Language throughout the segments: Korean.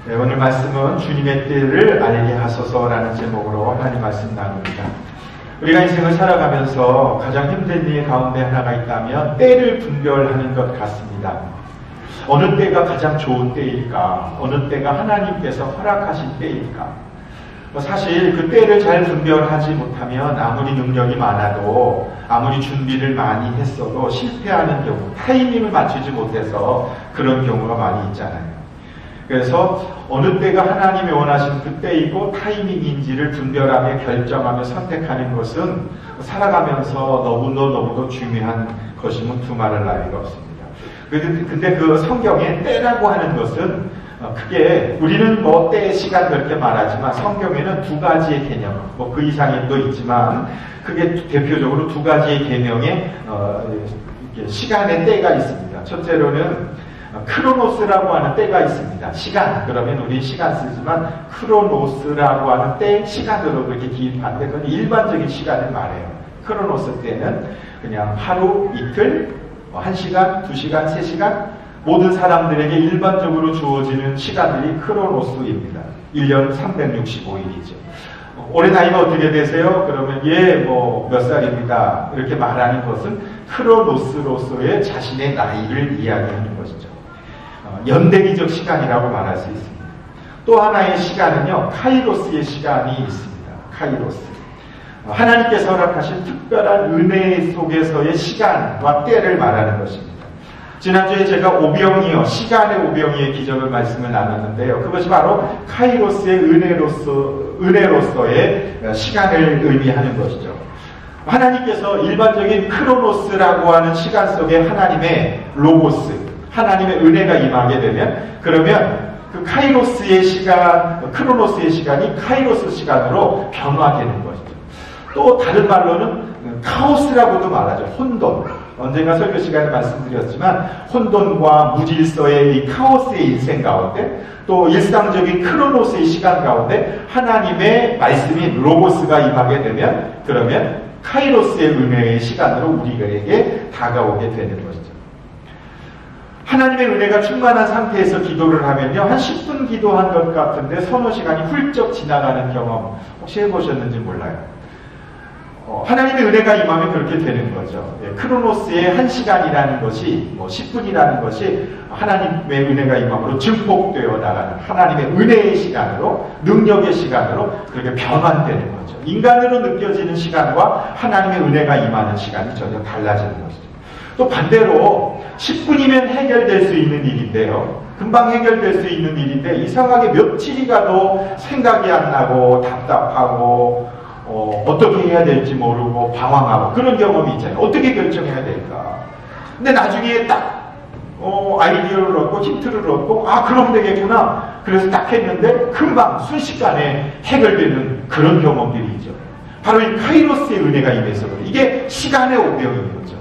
네, 오늘 말씀은 주님의 때를 알게 하소서라는 제목으로 하나님 말씀 나눕니다. 우리가 인생을 살아가면서 가장 힘든 일 가운데 하나가 있다면 때를 분별하는 것 같습니다. 어느 때가 가장 좋은 때일까? 어느 때가 하나님께서 허락하신 때일까? 사실 그 때를 잘 분별하지 못하면 아무리 능력이 많아도 아무리 준비를 많이 했어도 실패하는 경우, 타이밍을 맞추지 못해서 그런 경우가 많이 있잖아요. 그래서 어느 때가 하나님이 원하신 그 때이고 타이밍인지를 분별하며 결정하며 선택하는 것은 살아가면서 너무도 중요한 것임은 두말할 나위가 없습니다. 근데 그 성경에 때라고 하는 것은 크게 우리는 때, 시간 그렇게 말하지만 성경에는 두 가지의 개념, 그 이상의 도 있지만 그게 대표적으로 두 가지의 개념의 시간의 때가 있습니다. 첫째로는 크로노스라고 하는 때가 있습니다. 시간, 그러면 우리 시간 쓰지만 크로노스라고 하는 때, 시간으로 그렇게 기입하는데 그건 일반적인 시간을 말해요. 크로노스 때는 그냥 하루, 이틀, 1시간, 2시간, 3시간 모든 사람들에게 일반적으로 주어지는 시간들이 크로노스입니다. 1년 365일이죠. 올해 나이가 어떻게 되세요? 그러면 몇 살입니다. 이렇게 말하는 것은 크로노스로서의 자신의 나이를 이야기하는 것이죠. 연대기적 시간이라고 말할 수 있습니다. 또 하나의 시간은요, 카이로스의 시간이 있습니다. 카이로스. 하나님께서 허락하신 특별한 은혜 속에서의 시간과 때를 말하는 것입니다. 지난주에 제가 오병이어, 시간의 오병이의 기적을 말씀을 나눴는데요. 그것이 바로 카이로스의 은혜로서의 시간을 의미하는 것이죠. 하나님께서 일반적인 크로노스라고 하는 시간 속에 하나님의 로고스, 하나님의 은혜가 임하게 되면, 그러면 그 카이로스의 시간, 크로노스의 시간이 카이로스 시간으로 변화되는 것이죠. 또 다른 말로는 카오스라고도 말하죠. 혼돈. 언젠가 설교 시간에 말씀드렸지만 혼돈과 무질서의 이 카오스의 인생 가운데 또 일상적인 크로노스의 시간 가운데 하나님의 말씀인 로고스가 임하게 되면 그러면 카이로스의 은혜의 시간으로 우리에게 다가오게 되는 것이죠. 하나님의 은혜가 충만한 상태에서 기도를 하면요, 한 10분 기도한 것 같은데 서너 시간이 훌쩍 지나가는 경험 혹시 해보셨는지 몰라요. 하나님의 은혜가 임하면 그렇게 되는 거죠. 크로노스의 1시간이라는 것이 10분이라는 것이 하나님의 은혜가 임함으로 증폭되어 나가는 하나님의 은혜의 시간으로, 능력의 시간으로 그렇게 변환되는 거죠. 인간으로 느껴지는 시간과 하나님의 은혜가 임하는 시간이 전혀 달라지는 것이죠. 또 반대로 10분이면 해결될 수 있는 일인데요, 금방 해결될 수 있는 일인데 이상하게 며칠이 가도 생각이 안 나고 답답하고 어떻게 해야 될지 모르고 방황하고 그런 경험이 있잖아요. 어떻게 결정해야 될까? 근데 나중에 딱 아이디어를 얻고 힌트를 얻고 그럼 되겠구나. 그래서 딱 했는데 금방 순식간에 해결되는 그런 경험들이죠. 바로 이 카이로스의 은혜가 임해서 그래요. 이게 시간의 오병인 거죠.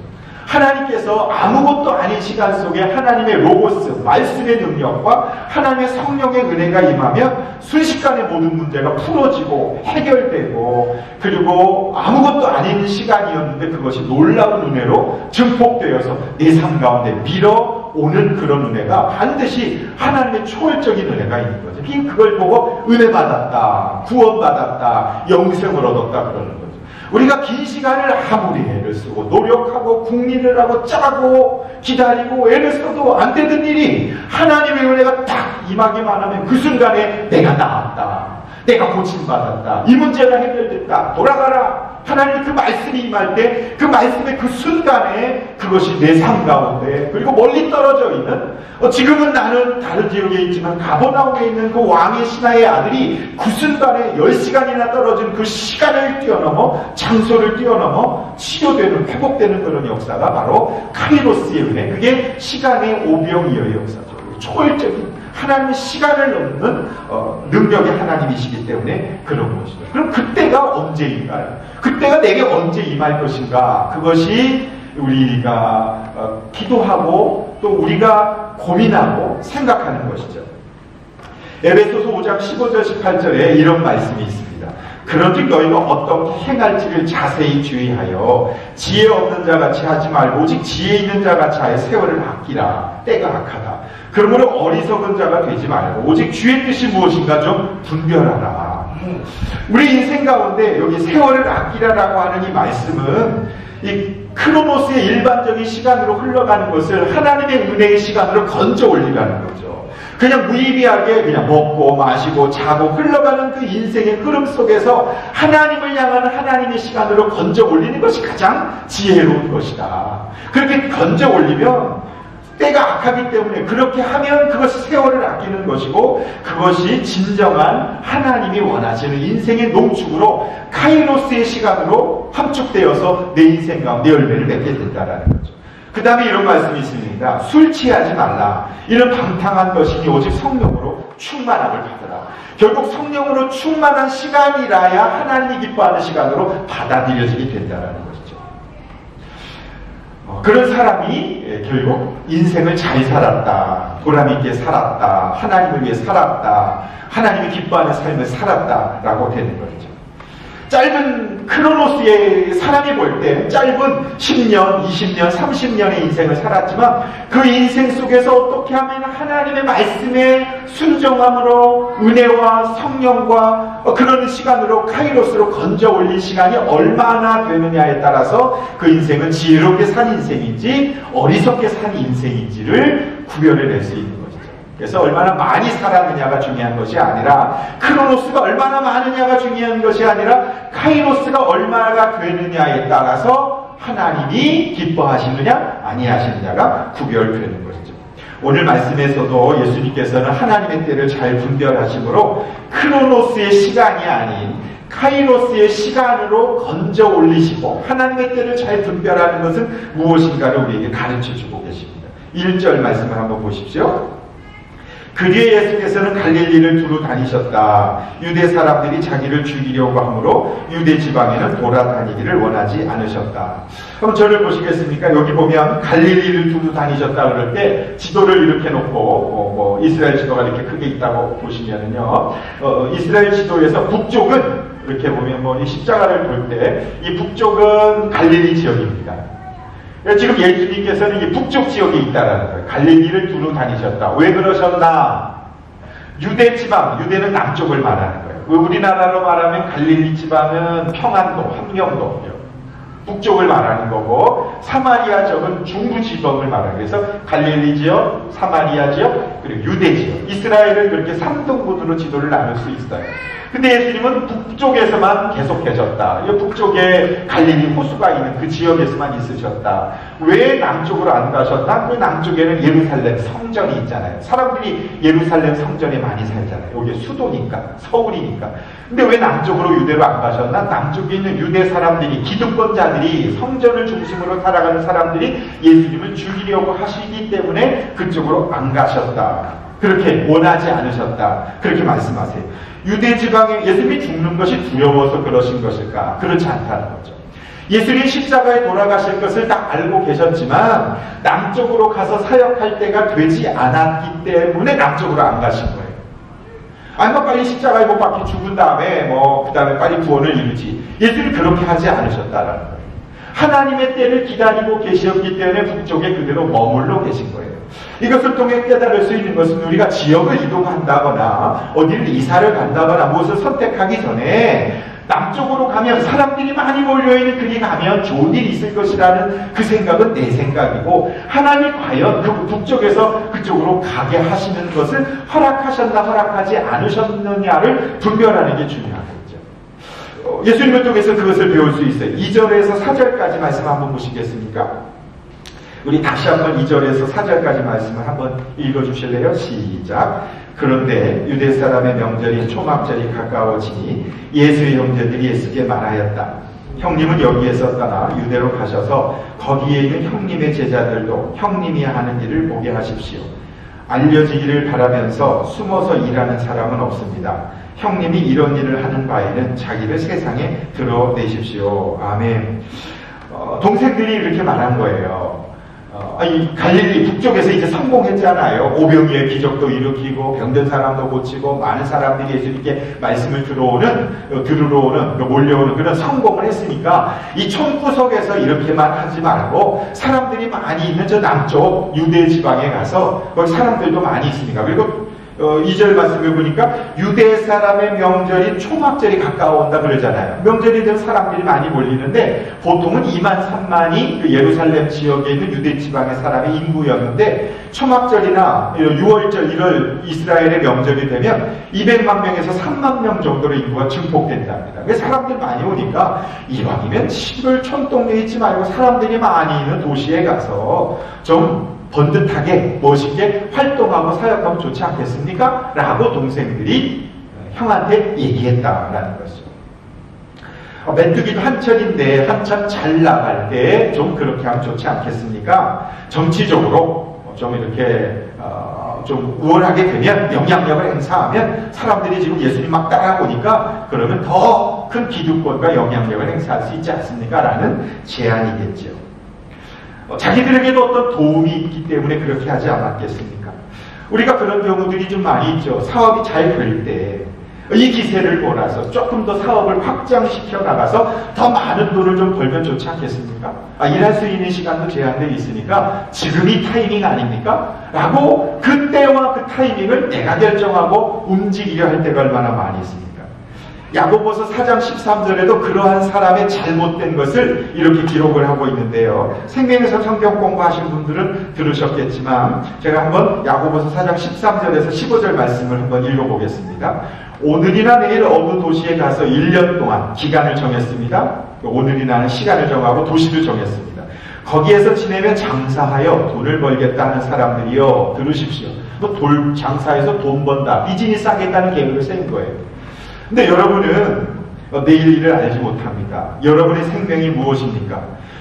하나님께서 아무것도 아닌 시간 속에 하나님의 로고스, 말씀의 능력과 하나님의 성령의 은혜가 임하면 순식간에 모든 문제가 풀어지고 해결되고, 그리고 아무것도 아닌 시간이었는데 그것이 놀라운 은혜로 증폭되어서 내 삶 가운데 밀어오는 그런 은혜가 반드시 하나님의 초월적인 은혜가 있는 거죠. 그걸 보고 은혜 받았다, 구원 받았다, 영생을 얻었다 그러는 거죠. 우리가 긴 시간을 아무리 애를 쓰고 노력하고 궁리를 하고 짜고 기다리고 애를 써도 안 되는 일이 하나님의 은혜가 딱 임하기만 하면 그 순간에 내가 나았다, 내가 고침받았다, 이 문제가 해결됐다, 돌아가라. 하나님의 그 말씀이 임할 때 그 말씀의 그 순간에 그것이 내 삶 가운데, 그리고 멀리 떨어져 있는, 지금은 나는 다른 지역에 있지만 가버나움에 있는 그 왕의 신하의 아들이 그 순간에 10시간이나 떨어진 그 시간을 뛰어넘어, 장소를 뛰어넘어 치료되는, 회복되는 그런 역사가 바로 카이로스의 은혜, 그게 시간의 오병이어의 역사죠. 초월적인 하나님의 시간을 넘는 능력의 하나님이시기 때문에 그런 것이죠. 그럼 그때가 언제인가요? 그때가 내게 언제 임할 것인가? 그것이 우리가 기도하고 또 우리가 고민하고 생각하는 것이죠. 에베소서 5장 15절 18절에 이런 말씀이 있습니다. 그런즉 너희가 어떻게 행할지를 자세히 주의하여 지혜 없는 자같이 하지 말고 오직 지혜 있는 자같이 하여 세월을 아끼라. 때가 악하다. 그러므로 어리석은 자가 되지 말고 오직 주의 뜻이 무엇인가 좀 분별하라. 우리 인생 가운데 여기 세월을 아끼라라고 하는 이 말씀은 이 크로노스의 일반적인 시간으로 흘러가는 것을 하나님의 은혜의 시간으로 건져 올리라는 거죠. 그냥 무의미하게 그냥 먹고 마시고 자고 흘러가는 그 인생의 흐름 속에서 하나님을 향하는 하나님의 시간으로 건져 올리는 것이 가장 지혜로운 것이다. 그렇게 건져 올리면 때가 악하기 때문에 그렇게 하면 그것이 세월을 아끼는 것이고 그것이 진정한 하나님이 원하시는 인생의 농축으로 카이로스의 시간으로 함축되어서 내 인생 가운데 열매를 맺게 된다는 거죠. 그 다음에 이런 말씀이 있습니다. 술 취하지 말라. 이런 방탕한 것이니 오직 성령으로 충만함을 받으라. 결국 성령으로 충만한 시간이라야 하나님이 기뻐하는 시간으로 받아들여지게 된다는 것이죠. 그런 사람이 결국 인생을 잘 살았다, 보람있게 살았다, 하나님을 위해 살았다, 하나님이 기뻐하는 삶을 살았다라고 되는 거죠. 짧은 크로노스의 사람이 볼 때 짧은 10년, 20년, 30년의 인생을 살았지만 그 인생 속에서 어떻게 하면 하나님의 말씀에 순종함으로 은혜와 성령과 그런 시간으로 카이로스로 건져 올린 시간이 얼마나 되느냐에 따라서 그 인생은 지혜롭게 산 인생인지 어리석게 산 인생인지를 구별해낼 수 있는 거죠. 그래서 얼마나 많이 살았느냐가 중요한 것이 아니라 크로노스가 얼마나 많으냐가 중요한 것이 아니라 카이로스가 얼마나 되느냐에 따라서 하나님이 기뻐하시느냐 아니하시느냐가 구별되는 것이죠. 오늘 말씀에서도 예수님께서는 하나님의 때를 잘 분별하심으로 크로노스의 시간이 아닌 카이로스의 시간으로 건져 올리시고 하나님의 때를 잘 분별하는 것은 무엇인가를 우리에게 가르쳐주고 계십니다. 1절 말씀을 한번 보십시오. 그 뒤에 예수께서는 갈릴리를 두루 다니셨다. 유대 사람들이 자기를 죽이려고 하므로 유대 지방에는 돌아다니기를 원하지 않으셨다. 그럼 저를 보시겠습니까? 여기 보면 갈릴리를 두루 다니셨다 그럴 때 지도를 이렇게 놓고 이스라엘 지도가 이렇게 크게 있다고 보시면은요. 이스라엘 지도에서 북쪽은 이렇게 보면 이 십자가를 볼 때 이 북쪽은 갈릴리 지역입니다. 지금 예수님께서는 이 북쪽 지역에 있다라는 거예요. 갈릴리를 두루 다니셨다. 왜 그러셨나? 유대 지방, 유대는 남쪽을 말하는 거예요. 우리나라로 말하면 갈릴리 지방은 평안도, 함경도, 북쪽을 말하는 거고 사마리아 지역은 중부 지방을 말하는 거예요. 그래서 갈릴리 지역, 사마리아 지역, 그리고 유대 지역. 이스라엘을 그렇게 3등분으로 지도를 나눌 수 있어요. 근데 예수님은 북쪽에서만 계속 계셨다. 이 북쪽에 갈릴리 호수가 있는 그 지역에서만 있으셨다. 왜 남쪽으로 안 가셨나? 그 남쪽에는 예루살렘 성전이 있잖아요. 사람들이 예루살렘 성전에 많이 살잖아요. 여기 수도니까, 서울이니까. 근데 왜 남쪽으로 유대로 안 가셨나? 남쪽에 있는 유대 사람들이, 기득권자들이, 성전을 중심으로 살아가는 사람들이 예수님을 죽이려고 하시기 때문에 그쪽으로 안 가셨다. 그렇게 원하지 않으셨다. 그렇게 말씀하세요. 유대 지방에 예수님이 죽는 것이 두려워서 그러신 것일까? 그렇지 않다는 거죠. 예수님 십자가에 돌아가실 것을 다 알고 계셨지만 남쪽으로 가서 사역할 때가 되지 않았기 때문에 남쪽으로 안 가신 거예요. 아니 빨리 십자가에 못 박혀 죽은 다음에 그 다음에 빨리 구원을 이루지. 예수님이 그렇게 하지 않으셨다라는 거예요. 하나님의 때를 기다리고 계셨기 때문에 북쪽에 그대로 머물러 계신 거예요. 이것을 통해 깨달을 수 있는 것은 우리가 지역을 이동한다거나 어디를 이사를 간다거나 무엇을 선택하기 전에 남쪽으로 가면 사람들이 많이 몰려있는 그리 가면 좋은 일이 있을 것이라는 그 생각은 내 생각이고 하나님이 과연 그 북쪽에서 그쪽으로 가게 하시는 것을 허락하셨나 허락하지 않으셨느냐를 분별하는 게 중요하겠죠. 예수님을 통해서 그것을 배울 수 있어요. 2절에서 4절까지 말씀 한번 보시겠습니까? 우리 다시 한번 2절에서 4절까지 말씀을 한번 읽어주실래요? 시작. 그런데 유대 사람의 명절인 초막절이 가까워지니 예수의 형제들이 예수께 말하였다. 형님은 여기에서 떠나 유대로 가셔서 거기에 있는 형님의 제자들도 형님이 하는 일을 보게 하십시오. 알려지기를 바라면서 숨어서 일하는 사람은 없습니다. 형님이 이런 일을 하는 바에는 자기를 세상에 드러내십시오. 아멘. 동생들이 이렇게 말한 거예요. 이 갈릴리 북쪽에서 이제 성공했잖아요. 오병이의 기적도 일으키고 병든 사람도 고치고 많은 사람들이 예수님께 말씀을 들으러 오는 몰려오는 그런 성공을 했으니까 이 총구석에서 이렇게만 하지 말고 사람들이 많이 있는 저 남쪽 유대 지방에 가서 거기 사람들도 많이 있으니까 그리고 2절 말씀을 보니까 유대 사람의 명절인 초막절이 가까워온다 그러잖아요. 명절이 되면 사람들이 많이 몰리는데 보통은 2만 3만이 그 예루살렘 지역에 있는 유대 지방의 사람의 인구였는데 초막절이나 6월절 1월 이스라엘의 명절이 되면 200만 명에서 3만 명 정도로 인구가 증폭된답니다. 그래서 사람들이 많이 오니까 이왕이면 시골 촌동네에 있지 말고 사람들이 많이 있는 도시에 가서 좀 번듯하게 멋있게 활동하고 사역하면 좋지 않겠습니까? 라고 동생들이 형한테 얘기했다라는 것이죠. 메뚜기도 한철인데 한참 잘 나갈 때 좀 그렇게 하면 좋지 않겠습니까? 정치적으로 좀 이렇게 좀 우월하게 되면 영향력을 행사하면 사람들이 지금 예수님 막 따라오니까 그러면 더 큰 기득권과 영향력을 행사할 수 있지 않습니까? 라는 제안이겠죠. 자기들에게도 어떤 도움이 있기 때문에 그렇게 하지 않았겠습니까? 우리가 그런 경우들이 좀 많이 있죠. 사업이 잘 될 때 이 기세를 몰아서 조금 더 사업을 확장시켜 나가서 더 많은 돈을 좀 벌면 좋지 않겠습니까? 일할 수 있는 시간도 제한되어 있으니까 지금이 타이밍 아닙니까? 라고 그때와 그 타이밍을 내가 결정하고 움직이려 할 때가 얼마나 많이 있습니까? 야고보서 4장 13절에도 그러한 사람의 잘못된 것을 이렇게 기록을 하고 있는데요. 생명에서 성경 공부하신 분들은 들으셨겠지만 제가 한번 야고보서 4장 13절에서 15절 말씀을 한번 읽어보겠습니다. 오늘이나 내일 어느 도시에 가서 1년 동안 기간을 정했습니다. 오늘이라는 시간을 정하고 도시를 정했습니다. 거기에서 지내면 장사하여 돈을 벌겠다 하는 사람들이요. 들으십시오. 장사해서 돈 번다. 비즈니스 하겠다는 계획을 세운 거예요. 근데 여러분은 내일 일을 알지 못합니다. 여러분의 생명이 무엇입니까?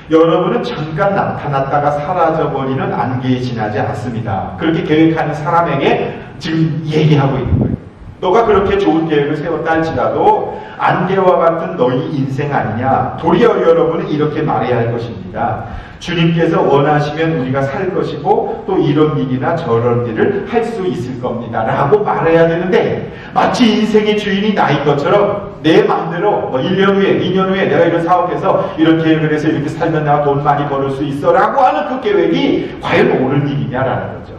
여러분은 잠깐 나타났다가 사라져버리는 안개에 지나지 않습니다. 그렇게 계획하는 사람에게 지금 얘기하고 있는 거예요. 너가 그렇게 좋은 계획을 세웠다 할지라도 안개와 같은 너희 인생 아니냐? 도리어 여러분은 이렇게 말해야 할 것입니다. 주님께서 원하시면 우리가 살 것이고 또 이런 일이나 저런 일을 할 수 있을 겁니다. 라고 말해야 되는데 마치 인생의 주인이 나인 것처럼 내 마음대로 1년 후에 2년 후에 내가 이런 사업해서 이런 계획을 해서 이렇게 살면 내가 돈 많이 벌을 수 있어 라고 하는 그 계획이 과연 옳은 일이냐라는 거죠.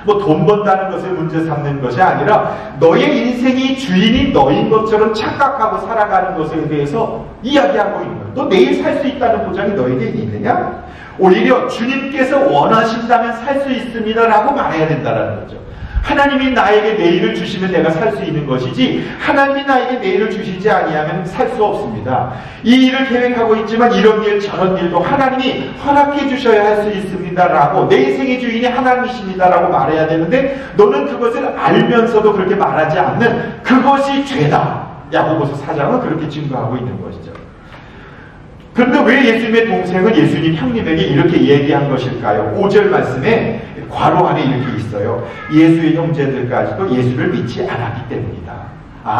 돈 번다는 것을 문제 삼는 것이 아니라 너의 인생이 주인이 너인 것처럼 착각하고 살아가는 것에 대해서 이야기하고 있는 거예요. 너 내일 살 수 있다는 보장이 너에게 있느냐? 오히려 주님께서 원하신다면 살 수 있습니다 라고 말해야 된다는 거죠. 하나님이 나에게 내일을 주시면 내가 살 수 있는 것이지 하나님이 나에게 내일을 주시지 아니하면 살 수 없습니다. 이 일을 계획하고 있지만 이런 일 저런 일도 하나님이 허락해 주셔야 할 수 있습니다 라고 내 인생의 주인이 하나님이십니다 라고 말해야 되는데 너는 그것을 알면서도 그렇게 말하지 않는 그것이 죄다. 야고보서 4장은 그렇게 증거하고 있는 것이죠. 그런데 왜 예수님의 동생은 예수님 형님에게 이렇게 얘기한 것일까요? 5절 말씀에 괄호 안에 이렇게 있어요. 예수의 형제들까지도 예수를 믿지 않았기 때문이다.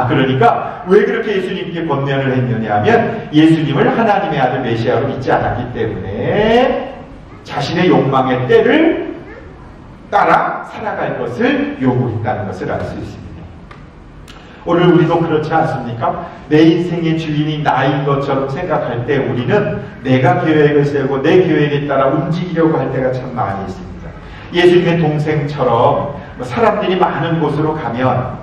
그러니까 왜 그렇게 예수님께 권면을 했느냐 하면 예수님을 하나님의 아들 메시아로 믿지 않았기 때문에 자신의 욕망의 때를 따라 살아갈 것을 요구했다는 것을 알 수 있습니다. 오늘 우리도 그렇지 않습니까? 내 인생의 주인이 나인 것처럼 생각할 때 우리는 내가 계획을 세우고 내 계획에 따라 움직이려고 할 때가 참 많이 있습니다. 예수님의 동생처럼 사람들이 많은 곳으로 가면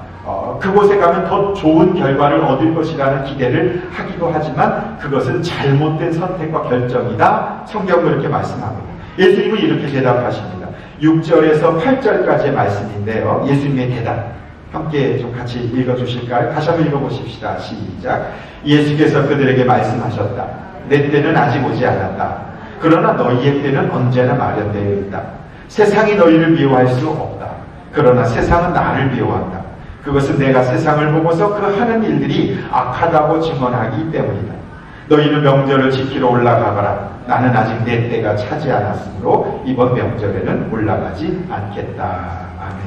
그곳에 가면 더 좋은 결과를 얻을 것이라는 기대를 하기도 하지만 그것은 잘못된 선택과 결정이다. 성경은 그렇게 말씀합니다. 예수님은 이렇게 대답하십니다. 6절에서 8절까지의 말씀인데요. 예수님의 대답 함께 좀 같이 읽어주실까요? 다시 한번 읽어보십시다. 시작. 예수께서 그들에게 말씀하셨다. 내 때는 아직 오지 않았다. 그러나 너희의 때는 언제나 마련되어 있다. 세상이 너희를 미워할 수 없다. 그러나 세상은 나를 미워한다. 그것은 내가 세상을 보고서 그 하는 일들이 악하다고 증언하기 때문이다. 너희는 명절을 지키러 올라가거라. 나는 아직 내 때가 차지 않았으므로 이번 명절에는 올라가지 않겠다. 아멘.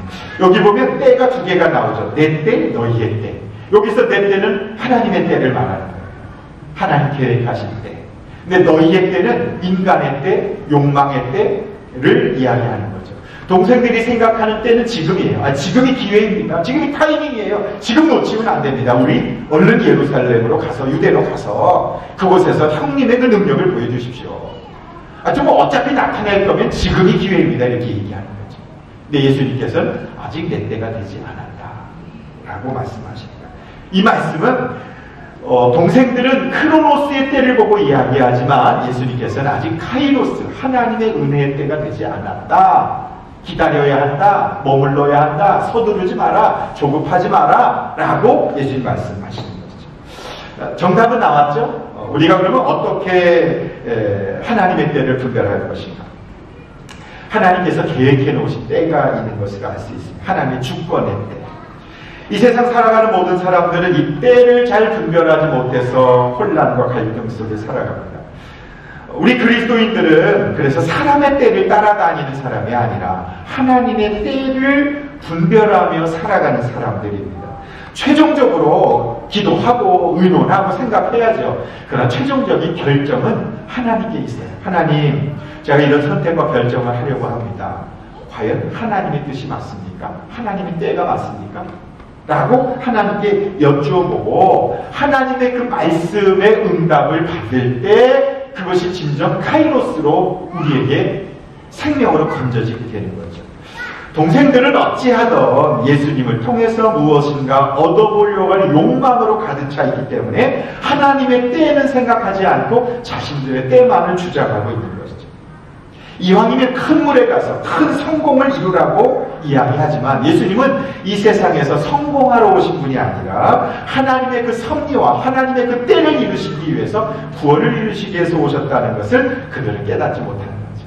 여기 보면 때가 두 개가 나오죠. 내 때, 너희의 때. 여기서 내 때는 하나님의 때를 말하는 거예요. 하나님 계획하신 때. 근데 너희의 때는 인간의 때, 욕망의 때, 때를 이야기하는 거죠. 동생들이 생각하는 때는 지금이에요. 지금이 기회입니다. 지금이 타이밍이에요. 지금 놓치면 안 됩니다. 우리 얼른 예루살렘으로 가서, 유대로 가서 그곳에서 형님의 그 능력을 보여주십시오. 좀 어차피 나타날 거면 지금이 기회입니다. 이렇게 얘기하는 거죠. 근데 예수님께서는 아직 내 때가 되지 않았다 라고 말씀하십니다. 이 말씀은 동생들은 크로노스의 때를 보고 이야기하지만 예수님께서는 아직 카이로스, 하나님의 은혜의 때가 되지 않았다. 기다려야 한다. 머물러야 한다. 서두르지 마라. 조급하지 마라. 라고 예수님 말씀하시는 것이죠. 정답은 나왔죠? 우리가 그러면 어떻게 하나님의 때를 분별할 것인가? 하나님께서 계획해 놓으신 때가 있는 것을 알 수 있습니다. 하나님의 주권의 때. 이 세상 살아가는 모든 사람들은 이 때를 잘 분별하지 못해서 혼란과 갈등 속에 살아갑니다. 우리 그리스도인들은 그래서 사람의 때를 따라다니는 사람이 아니라 하나님의 때를 분별하며 살아가는 사람들입니다. 최종적으로 기도하고 의논하고 생각해야죠. 그러나 최종적인 결정은 하나님께 있어요. 하나님, 제가 이런 선택과 결정을 하려고 합니다. 과연 하나님의 뜻이 맞습니까? 하나님의 때가 맞습니까? 라고 하나님께 여쭈어보고 하나님의 그 말씀의 응답을 받을 때 그것이 진정 카이로스로 우리에게 생명으로 건져지게 되는 거죠. 동생들은 어찌하던 예수님을 통해서 무엇인가 얻어보려고 하는 욕망으로 가득 차 있기 때문에 하나님의 때는 생각하지 않고 자신들의 때만을 주장하고 있는 것이죠. 이왕이면 큰 물에 가서 큰 성공을 이루라고 이야기하지만 예수님은 이 세상에서 성공하러 오신 분이 아니라 하나님의 그 섭리와 하나님의 그 때를 이루시기 위해서 구원을 이루시기 위해서 오셨다는 것을 그들은 깨닫지 못하는 거죠.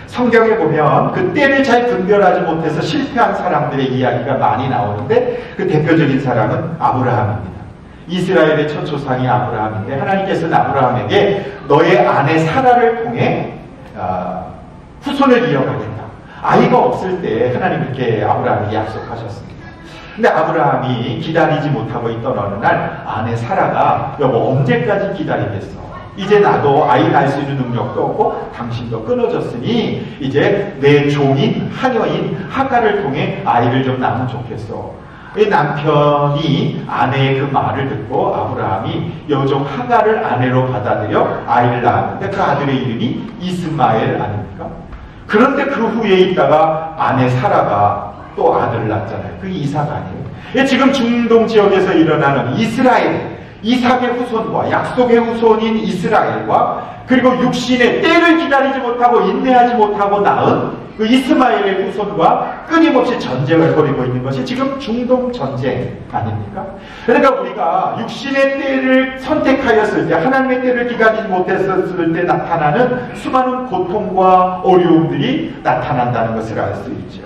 성경에 보면 그 때를 잘 분별하지 못해서 실패한 사람들의 이야기가 많이 나오는데 그 대표적인 사람은 아브라함입니다. 이스라엘의 첫 조상이 아브라함인데 하나님께서는 아브라함에게 너의 아내 사라를 통해 후손을 이어가겠다. 아이가 없을 때 하나님 이렇게 아브라함에게 약속하셨습니다. 근데 아브라함이 기다리지 못하고 있던 어느 날 아내 사라가 여보 언제까지 기다리겠어? 이제 나도 아이 낳을 수 있는 능력도 없고 당신도 끊어졌으니 이제 내 종인 하녀인 하가를 통해 아이를 좀 낳으면 좋겠어. 남편이 아내의 그 말을 듣고 아브라함이 여종 하가를 아내로 받아들여 아이를 낳았는데 그 아들의 이름이 이스마엘 아닙니까? 그런데 그 후에 있다가 아내 사라가 또 아들을 낳았잖아요. 그게 이삭 아니에요? 지금 중동 지역에서 일어나는 이스라엘, 이삭의 후손과 약속의 후손인 이스라엘과 그리고 육신의 때를 기다리지 못하고 인내하지 못하고 낳은 그 이스마엘의 후손과 끊임없이 전쟁을 벌이고 있는 것이 지금 중동 전쟁 아닙니까? 그러니까 우리가 육신의 때를 선택하였을 때 하나님의 때를 기다리지 못했을 때 나타나는 수많은 고통과 어려움들이 나타난다는 것을 알 수 있죠.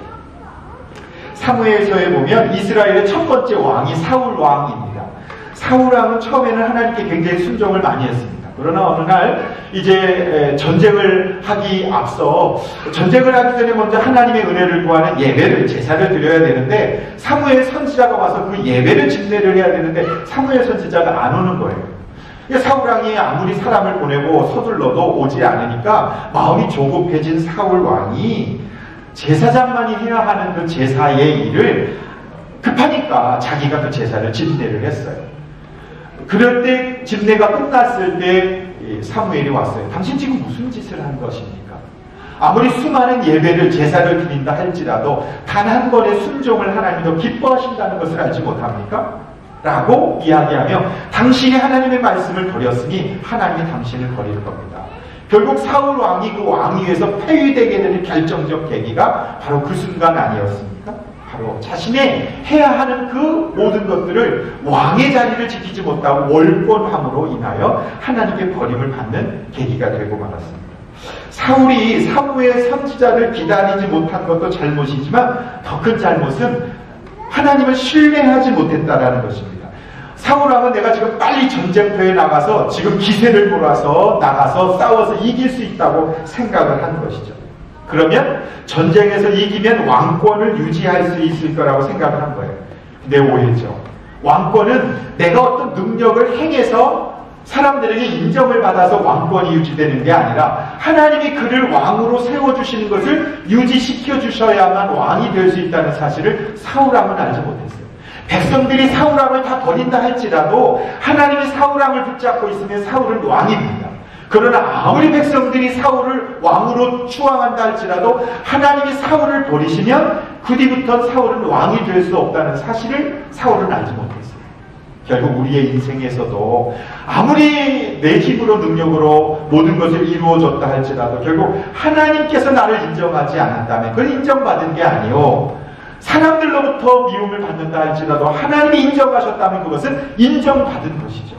사무엘서에 보면 이스라엘의 첫 번째 왕이 사울 왕입니다. 사울 왕은 처음에는 하나님께 굉장히 순종을 많이 했습니다. 그러나 어느 날 이제 전쟁을 하기 앞서 전쟁을 하기 전에 먼저 하나님의 은혜를 구하는 예배를 제사를 드려야 되는데 사무엘 선지자가 와서 그 예배를 집례를 해야 되는데 사무엘 선지자가 안 오는 거예요. 사울왕이 아무리 사람을 보내고 서둘러도 오지 않으니까 마음이 조급해진 사울왕이 제사장만이 해야 하는 그 제사의 일을 급하니까 자기가 그 제사를 집례를 했어요. 그럴 때 집례가 끝났을 때 사무엘이 왔어요. 당신 지금 무슨 짓을 한 것입니까? 아무리 수많은 예배를 제사를 드린다 할지라도 단 한 번의 순종을 하나님이 더 기뻐하신다는 것을 알지 못합니까? 라고 이야기하며 당신이 하나님의 말씀을 버렸으니 하나님이 당신을 버릴 겁니다. 결국 사울 왕이 그 왕위에서 폐위되게 되는 결정적 계기가 바로 그 순간 아니었습니까? 바로 자신의 해야 하는 그 모든 것들을 왕의 자리를 지키지 못하고 월권함으로 인하여 하나님께 버림을 받는 계기가 되고 말았습니다. 사울이 사무엘 선지자를 기다리지 못한 것도 잘못이지만 더 큰 잘못은 하나님을 신뢰하지 못했다라는 것입니다. 사울왕은 내가 지금 빨리 전쟁터에 나가서 지금 기세를 몰아서 나가서 싸워서 이길 수 있다고 생각을 한 것이죠. 그러면 전쟁에서 이기면 왕권을 유지할 수 있을 거라고 생각을 한 거예요. 근데 오해죠. 왕권은 내가 어떤 능력을 행해서 사람들에게 인정을 받아서 왕권이 유지되는 게 아니라 하나님이 그를 왕으로 세워주시는 것을 유지시켜 주셔야만 왕이 될 수 있다는 사실을 사울왕은 알지 못했어요. 백성들이 사울왕을 다 버린다 할지라도 하나님이 사울왕을 붙잡고 있으면 사울은 왕입니다. 그러나 아무리 백성들이 사울을 왕으로 추앙한다 할지라도 하나님이 사울을 버리시면 그 뒤부터 사울은 왕이 될 수 없다는 사실을 사울은 알지 못했어요. 결국 우리의 인생에서도 아무리 내 힘으로 능력으로 모든 것을 이루어줬다 할지라도 결국 하나님께서 나를 인정하지 않는다면 그건 인정받은 게 아니요, 사람들로부터 미움을 받는다 할지라도 하나님이 인정하셨다면 그것은 인정받은 것이죠.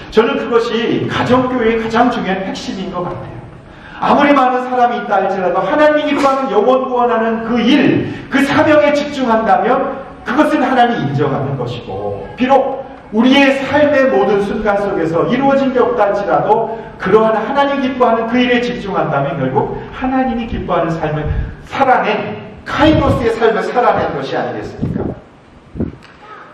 저는 그것이 가정교회의 가장 중요한 핵심인 것 같아요. 아무리 많은 사람이 있다 할지라도 하나님이 기뻐하는 영혼 구원하는 그 일, 그 사명에 집중한다면 그것은 하나님이 인정하는 것이고, 비록 우리의 삶의 모든 순간 속에서 이루어진 게 없다 할지라도 그러한 하나님 기뻐하는 그 일에 집중한다면 결국 하나님이 기뻐하는 삶을 살아낸, 카이로스의 삶을 살아낸 것이 아니겠습니까?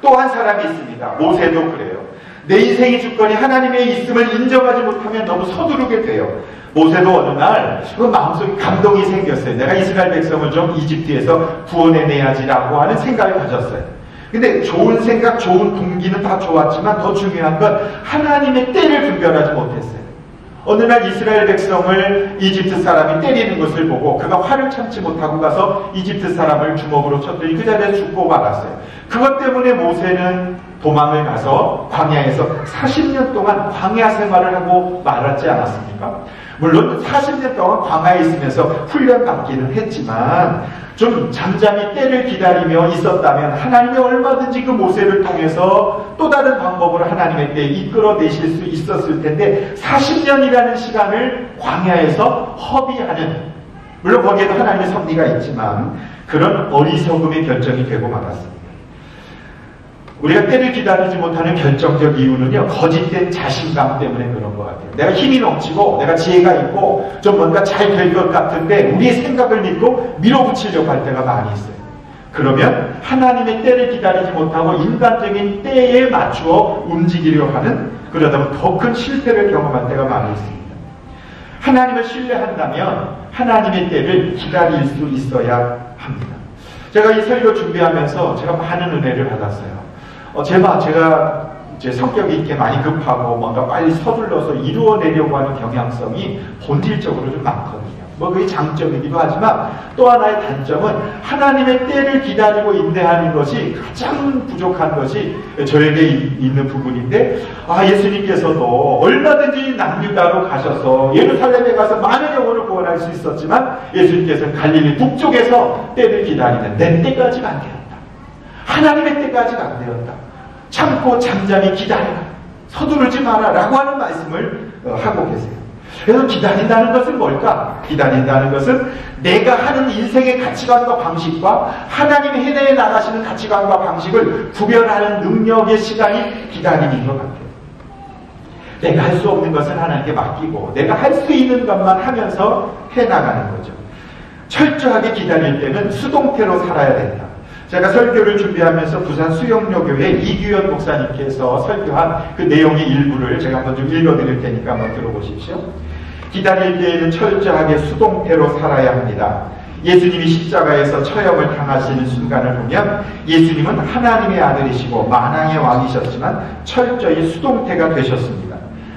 또 한 사람이 있습니다. 모세도 그래요. 내 인생의 주권이 하나님의 있음을 인정하지 못하면 너무 서두르게 돼요. 모세도 어느 날 그 마음속에 감동이 생겼어요. 내가 이스라엘 백성을 좀 이집트에서 구원해내야지라고 하는 생각을 가졌어요. 근데 좋은 생각, 좋은 동기는 다 좋았지만 더 중요한 건 하나님의 때를 분별하지 못했어요. 어느 날 이스라엘 백성을 이집트 사람이 때리는 것을 보고 그가 화를 참지 못하고 가서 이집트 사람을 주먹으로 쳤더니 그 자리에 죽고 말았어요. 그것 때문에 모세는 도망을 가서 광야에서 40년 동안 광야 생활을 하고 말았지 않았습니까? 물론 40년 동안 광야에 있으면서 훈련받기는 했지만 좀 잠잠히 때를 기다리며 있었다면 하나님이 얼마든지 그 모세를 통해서 또 다른 방법으로 하나님의 때에 이끌어내실 수 있었을 텐데 40년이라는 시간을 광야에서 허비하는, 물론 거기에도 하나님의 섭리가 있지만 그런 어리석음의 결정이 되고 말았습니다. 우리가 때를 기다리지 못하는 결정적 이유는요, 거짓된 자신감 때문에 그런 것 같아요. 내가 힘이 넘치고 내가 지혜가 있고 좀 뭔가 잘 될 것 같은데 우리의 생각을 믿고 밀어붙이려고 할 때가 많이 있어요. 그러면 하나님의 때를 기다리지 못하고 인간적인 때에 맞추어 움직이려고 하는, 그러다 보면 더 큰 실패를 경험할 때가 많이 있습니다. 하나님을 신뢰한다면 하나님의 때를 기다릴 수 있어야 합니다. 제가 이 설교 준비하면서 제가 많은 은혜를 받았어요. 제가 제 성격이 이렇게 많이 급하고 뭔가 빨리 서둘러서 이루어내려고 하는 경향성이 본질적으로 좀 많거든요. 뭐 그게 장점이기도 하지만 또 하나의 단점은 하나님의 때를 기다리고 인내하는 것이 가장 부족한 것이 저에게 있는 부분인데, 예수님께서도 얼마든지 남유다로 가셔서 예루살렘에 가서 많은 영혼을 구원할 수 있었지만 예수님께서는 갈릴리 북쪽에서 때를 기다리는 내 때까지가 안 되었다. 하나님의 때까지가 안 되었다. 참고 잠잠히 기다려라. 서두르지 마라. 라고 하는 말씀을 하고 계세요. 그래서 기다린다는 것은 뭘까? 기다린다는 것은 내가 하는 인생의 가치관과 방식과 하나님이 해내어 나가시는 가치관과 방식을 구별하는 능력의 시간이 기다림인 것 같아요. 내가 할 수 없는 것은 하나님께 맡기고 내가 할 수 있는 것만 하면서 해나가는 거죠. 철저하게 기다릴 때는 수동태로 살아야 된다. 제가 설교를 준비하면서 부산 수영여교회 이규현 목사님께서 설교한 그 내용의 일부를 제가 한번 좀 읽어드릴 테니까 한번 들어보십시오. 기다릴 때에는 철저하게 수동태로 살아야 합니다. 예수님이 십자가에서 처형을 당하시는 순간을 보면 예수님은 하나님의 아들이시고 만왕의 왕이셨지만 철저히 수동태가 되셨습니다.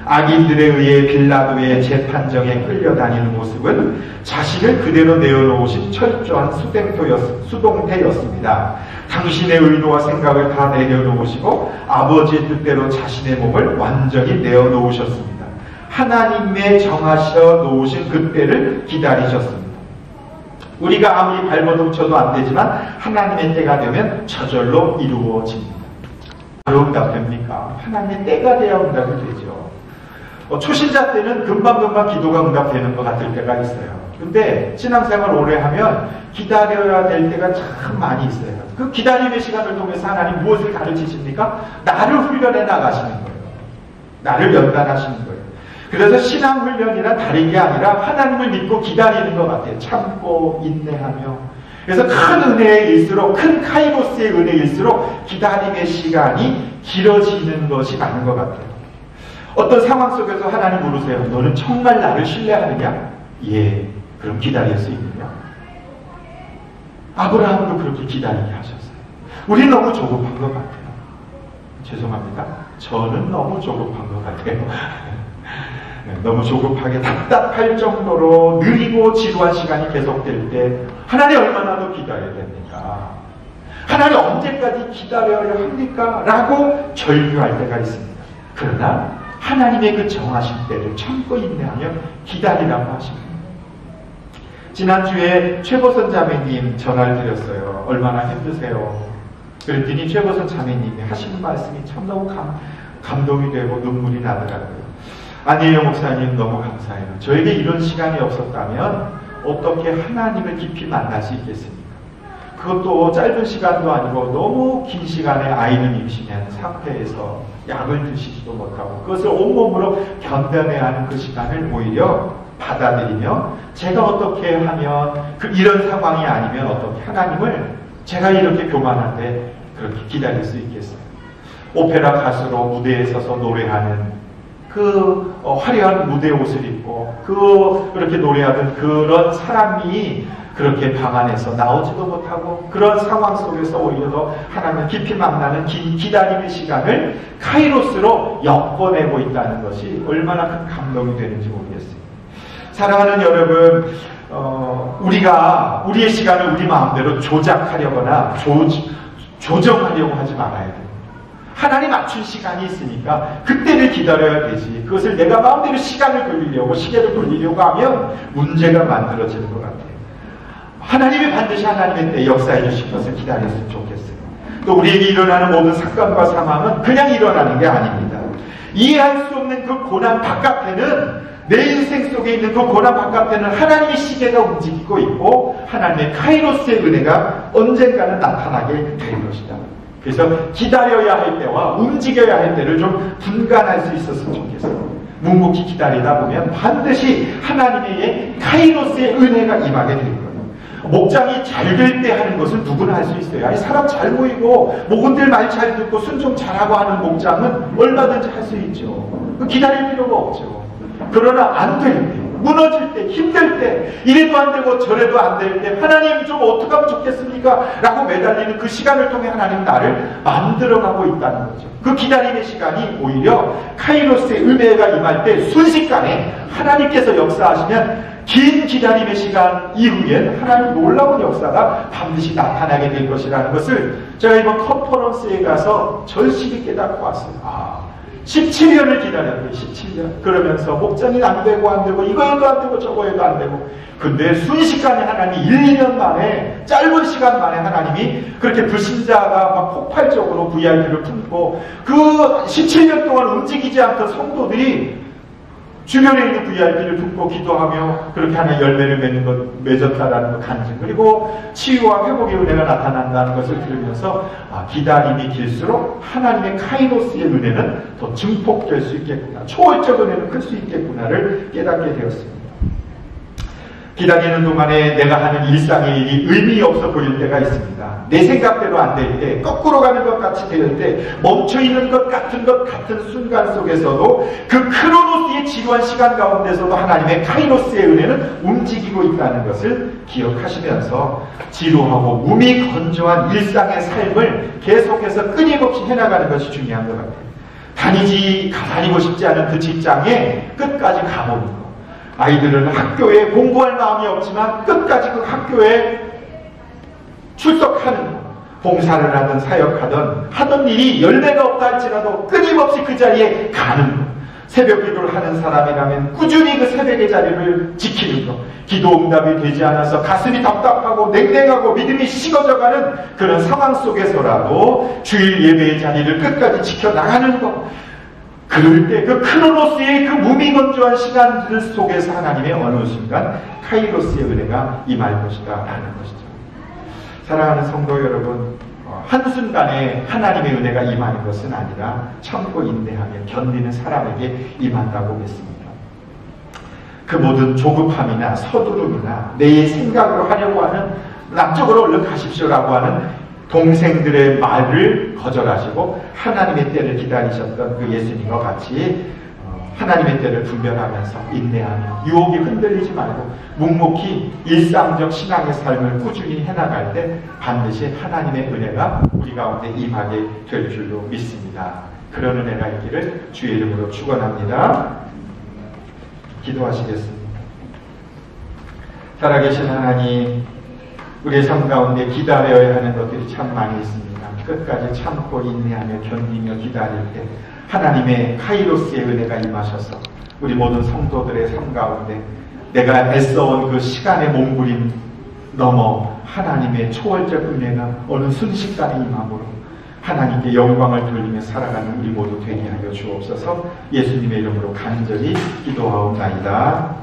악인들에 의해 빌라도의 재판정에 끌려다니는 모습은 자신을 그대로 내어놓으신 철저한 수동태였습니다. 당신의 의도와 생각을 다 내려놓으시고 아버지의 뜻대로 자신의 몸을 완전히 내어놓으셨습니다. 하나님의 정하셔 놓으신 그 때를 기다리셨습니다. 우리가 아무리 발버둥 쳐도 안 되지만 하나님의 때가 되면 저절로 이루어집니다. 응답 됩니까? 하나님의 때가 돼야 응답이 되죠. 초신자 때는 금방금방 기도가 응답되는 것 같을 때가 있어요. 근데 신앙생활 오래 하면 기다려야 될 때가 참 많이 있어요. 그 기다림의 시간을 통해서 하나님 무엇을 가르치십니까? 나를 훈련해 나가시는 거예요. 나를 연단하시는 거예요. 그래서 신앙훈련이란 다른 게 아니라 하나님을 믿고 기다리는 것 같아요. 참고 인내하며. 그래서 큰 은혜일수록, 큰 카이로스의 은혜일수록 기다림의 시간이 길어지는 것이 맞는 것 같아요. 어떤 상황 속에서 하나님 물으세요. 너는 정말 나를 신뢰하느냐? 예. 그럼 기다릴 수 있느냐? 아브라함도 그렇게 기다리게 하셨어요. 우리 너무 조급한 것 같아요. 죄송합니다. 저는 너무 조급한 것 같아요. 너무 조급하게 답답할 정도로 느리고 지루한 시간이 계속될 때 하나님 얼마나 더 기다려야 됩니까? 하나님 언제까지 기다려야 합니까? 라고 절규할 때가 있습니다. 그러나 하나님의 그 정하신 때를 참고 인내하며 기다리라고 하십니다. 지난주에 최보선 자매님 전화를 드렸어요. 얼마나 힘드세요? 그랬더니 최보선 자매님이 하시는 말씀이 참 너무 감동이 되고 눈물이 나더라고요. 아니에요 목사님, 너무 감사해요. 저에게 이런 시간이 없었다면 어떻게 하나님을 깊이 만날 수 있겠습니까? 그것도 짧은 시간도 아니고 너무 긴 시간에 아이는 임신한 상태에서 약을 드시지도 못하고 그것을 온몸으로 견뎌내야 하는 그 시간을 오히려 받아들이며 제가 어떻게 하면 이런 상황이 아니면 어떻게 하나님을 제가 이렇게 교만한데 그렇게 기다릴 수 있겠어요? 오페라 가수로 무대에 서서 노래하는 그 화려한 무대 옷을 입고 그렇게 노래하던 그런 사람이 그렇게 방 안에서 나오지도 못하고 그런 상황 속에서 오히려 더 하나님을 깊이 만나는 기다림의 시간을 카이로스로 엮어내고 있다는 것이 얼마나 큰 감동이 되는지 모르겠어요. 사랑하는 여러분, 우리가 우리의 시간을 우리 마음대로 조작하려거나 조정하려고 하지 말아야 돼요. 하나님 맞춘 시간이 있으니까 그때를 기다려야 되지. 그것을 내가 마음대로 시간을 돌리려고 시계를 돌리려고 하면 문제가 만들어지는 것 같아요. 하나님이 반드시 하나님의 때 역사해 주신 것을 기다렸으면 좋겠어요. 또 우리에게 일어나는 모든 사건과 상황은 그냥 일어나는 게 아닙니다. 이해할 수 없는 그 고난 바깥에는 내 인생 속에 있는 그 고난 바깥에는 하나님의 시계가 움직이고 있고 하나님의 카이로스의 은혜가 언젠가는 나타나게 될 것이다. 그래서 기다려야 할 때와 움직여야 할 때를 좀 분간할 수 있었으면 좋겠어요. 묵묵히 기다리다 보면 반드시 하나님의 카이로스의 은혜가 임하게 될 거예요. 목장이 잘 될 때 하는 것은 누구나 할 수 있어요. 아니 사람 잘 모이고 목원들 말 잘 듣고 순종 잘하고 하는 목장은 얼마든지 할 수 있죠. 기다릴 필요가 없죠. 그러나 안 될 때, 무너질 때, 힘들 때, 이래도 안 되고 저래도 안 될 때 하나님 좀 어떻게 하면 좋겠습니까? 라고 매달리는 그 시간을 통해 하나님 나를 만들어가고 있다는 거죠. 그 기다림의 시간이 오히려 카이로스의 은혜가 임할 때 순식간에 하나님께서 역사하시면 긴 기다림의 시간 이후에 하나님 놀라운 역사가 반드시 나타나게 될 것이라는 것을 제가 이번 컨퍼런스에 가서 절실히 깨닫고 왔어요. 17년을 기다렸대요. 17년. 그러면서 목장이 안 되고 이거 해도 안 되고 저거 해도 안 되고 근데 순식간에 하나님이 1, 2년 만에 짧은 시간 만에 하나님이 그렇게 불신자가 막 폭발적으로 VIP를 품고 그 17년 동안 움직이지 않던 성도들이 주변에 있는 VIP를 품고 기도하며 그렇게 하나의 열매를 맺었다라는 것 간증 그리고 치유와 회복의 은혜가 나타난다는 것을 들으면서 기다림이 길수록 하나님의 카이로스의 은혜는 더 증폭될 수 있겠구나 초월적 은혜는 클 수 있겠구나를 깨닫게 되었습니다. 기다리는 동안에 내가 하는 일상의 일이 의미 없어 보일 때가 있습니다. 내 생각대로 안 될 때, 거꾸로 가는 것 같이 될 때, 멈춰있는 것 같은 순간 속에서도 그 크로노스의 지루한 시간 가운데서도 하나님의 카이로스의 은혜는 움직이고 있다는 것을 기억하시면서 지루하고 몸이 건조한 일상의 삶을 계속해서 끊임없이 해나가는 것이 중요한 것 같아요. 다니고 싶지 않은 그 직장에 끝까지 가보는 것. 아이들은 학교에 공부할 마음이 없지만 끝까지 그 학교에 출석하는 것, 봉사를 하든 사역하든 하던 일이 열매가 없다 할지라도 끊임없이 그 자리에 가는 것, 새벽 기도를 하는 사람이라면 꾸준히 그 새벽의 자리를 지키는 것, 기도 응답이 되지 않아서 가슴이 답답하고 냉랭하고 믿음이 식어져가는 그런 상황 속에서라도 주일 예배의 자리를 끝까지 지켜나가는 것, 그럴 때 그 크로노스의 그 무미건조한 시간들 속에서 하나님의 어느 순간 카이로스의 은혜가 임할 것이다 라는 것이죠. 사랑하는 성도 여러분, 한순간에 하나님의 은혜가 임하는 것은 아니라 참고 인내하며 견디는 사람에게 임한다고 믿습니다. 그 모든 조급함이나 서두름이나 내 생각으로 하려고 하는 남쪽으로 얼른 가십시오라고 하는 동생들의 말을 거절하시고 하나님의 때를 기다리셨던 그 예수님과 같이 하나님의 때를 분별하면서 인내하며 유혹이 흔들리지 말고 묵묵히 일상적 신앙의 삶을 꾸준히 해나갈 때 반드시 하나님의 은혜가 우리 가운데 임하게 될 줄로 믿습니다. 그런 은혜가 있기를 주의 이름으로 축원합니다. 기도하시겠습니다. 살아계신 하나님, 우리의 삶 가운데 기다려야 하는 것들이 참 많이 있습니다. 끝까지 참고 인내하며 견디며 기다릴 때 하나님의 카이로스의 은혜가 임하셔서 우리 모든 성도들의 삶 가운데 내가 애써온 그 시간의 몸부림 넘어 하나님의 초월적 은혜가 어느 순식간에 임함으로 하나님께 영광을 돌리며 살아가는 우리 모두 되게 하여 주옵소서. 예수님의 이름으로 간절히 기도하옵나이다.